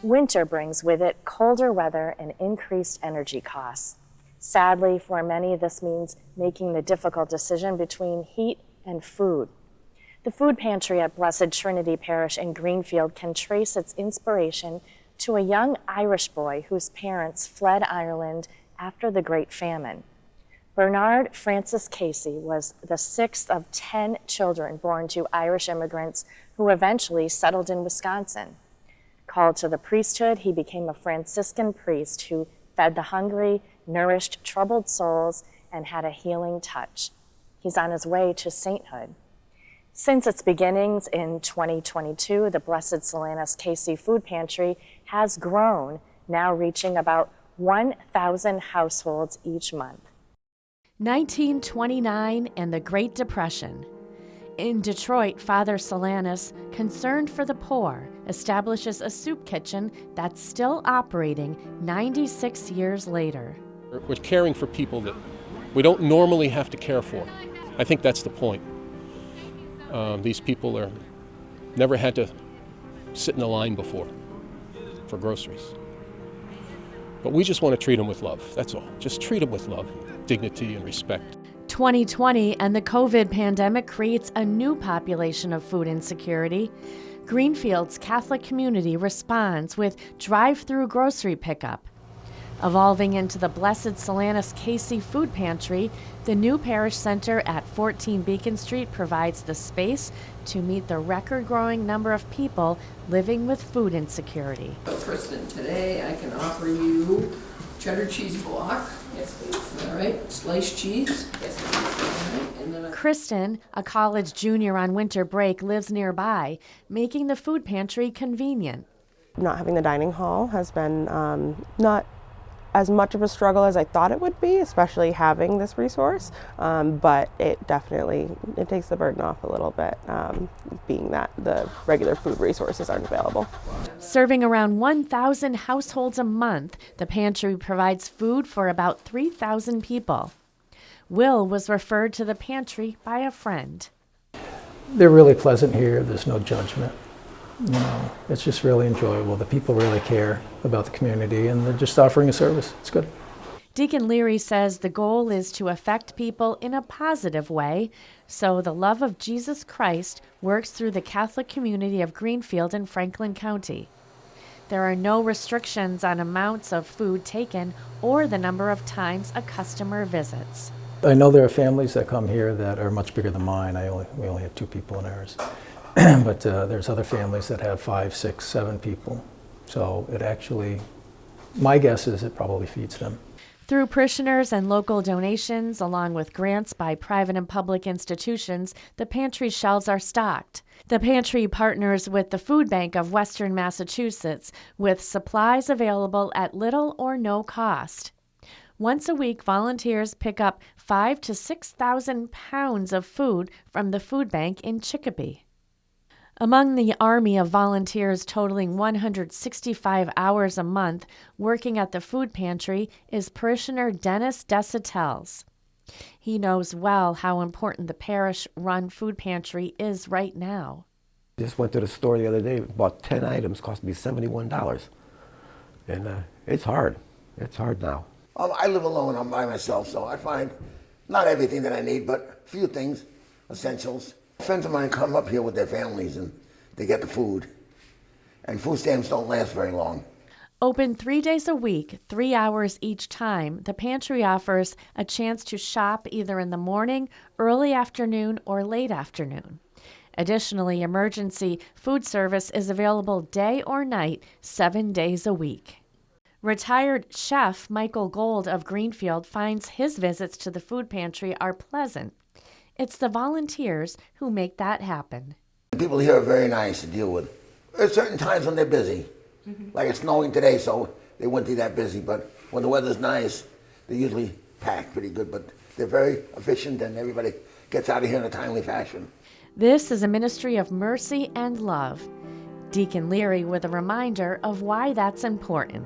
Winter brings with it colder weather and increased energy costs. Sadly, for many, this means making the difficult decision between heat and food. The food pantry at Blessed Trinity Parish in Greenfield can trace its inspiration to a young Irish boy whose parents fled Ireland after the Great Famine. Bernard Francis Casey was the 6th of 10 children born to Irish immigrants who eventually settled in Wisconsin. Called to the priesthood, he became a Franciscan priest who fed the hungry, nourished troubled souls, and had a healing touch. He's on his way to sainthood. Since its beginnings in 2022, the Blessed Solanus Casey Food Pantry has grown, now reaching about 1,000 households each month. 1929 and the Great Depression. In Detroit, Father Solanus, concerned for the poor, establishes a soup kitchen that's still operating 96 years later. We're caring for people that we don't normally have to care for. I think that's the point. These people are never had to sit in a line before for groceries. But we just want to treat them with love, that's all. Just treat them with love, dignity, and respect. 2020 and the COVID pandemic creates a new population of food insecurity. Greenfield's Catholic community responds with drive-through grocery pickup. Evolving into the Blessed Solanus Casey Food Pantry, the new parish center at 14 Beacon Street provides the space to meet the record-growing number of people living with food insecurity. So Kristen, today I can offer you cheddar cheese block. Yes, please. All right, sliced cheese. Yes, please. All right, and then Kristen, a college junior on winter break, lives nearby, making the food pantry convenient. Not having the dining hall has been not as much of a struggle as I thought it would be, especially having this resource, but it definitely takes the burden off a little bit, being that the regular food resources aren't available. Serving around 1,000 households a month, the pantry provides food for about 3,000 people. Will was referred to the pantry by a friend. They're really pleasant here. There's no judgment. You know, it's just really enjoyable. The people really care about the community, and they're just offering a service. It's good. Deacon Leary says the goal is to affect people in a positive way, so the love of Jesus Christ works through the Catholic community of Greenfield and Franklin County. There are no restrictions on amounts of food taken or the number of times a customer visits. I know there are families that come here that are much bigger than mine. We only have 2 people in ours. But there's other families that have 5, 6, 7 people. So it actually, my guess is it probably feeds them. Through parishioners and local donations, along with grants by private and public institutions, the pantry shelves are stocked. The pantry partners with the Food Bank of Western Massachusetts with supplies available at little or no cost. Once a week, volunteers pick up 5,000 to 6,000 pounds of food from the food bank in Chicopee. Among the army of volunteers totaling 165 hours a month working at the food pantry is parishioner Dennis Desatels. He knows well how important the parish-run food pantry is right now. Just went to the store the other day, bought 10 items, cost me $71. And it's hard. It's hard now. I live alone, I'm by myself, so I find not everything that I need, but a few things, essentials. Friends of mine come up here with their families and they get the food. And food stamps don't last very long. Open 3 days a week, 3 hours each time, the pantry offers a chance to shop either in the morning, early afternoon, or late afternoon. Additionally, emergency food service is available day or night, 7 days a week. Retired chef Michael Gold of Greenfield finds his visits to the food pantry are pleasant. It's the volunteers who make that happen. The people here are very nice to deal with. There's certain times when they're busy. Like it's snowing today, so they wouldn't be that busy. But when the weather's nice, they usually pack pretty good. But they're very efficient and everybody gets out of here in a timely fashion. This is a ministry of mercy and love. Deacon Leary with a reminder of why that's important.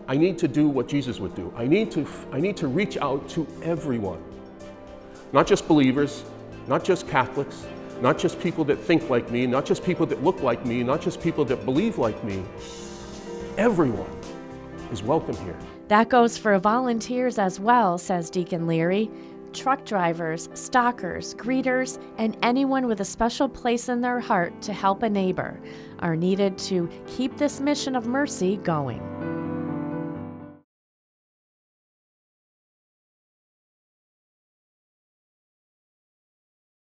I need to do what Jesus would do. I need to reach out to everyone. Not just believers, not just Catholics, not just people that think like me, not just people that look like me, not just people that believe like me, everyone is welcome here. That goes for volunteers as well, says Deacon Leary. Truck drivers, stockers, greeters, and anyone with a special place in their heart to help a neighbor are needed to keep this mission of mercy going.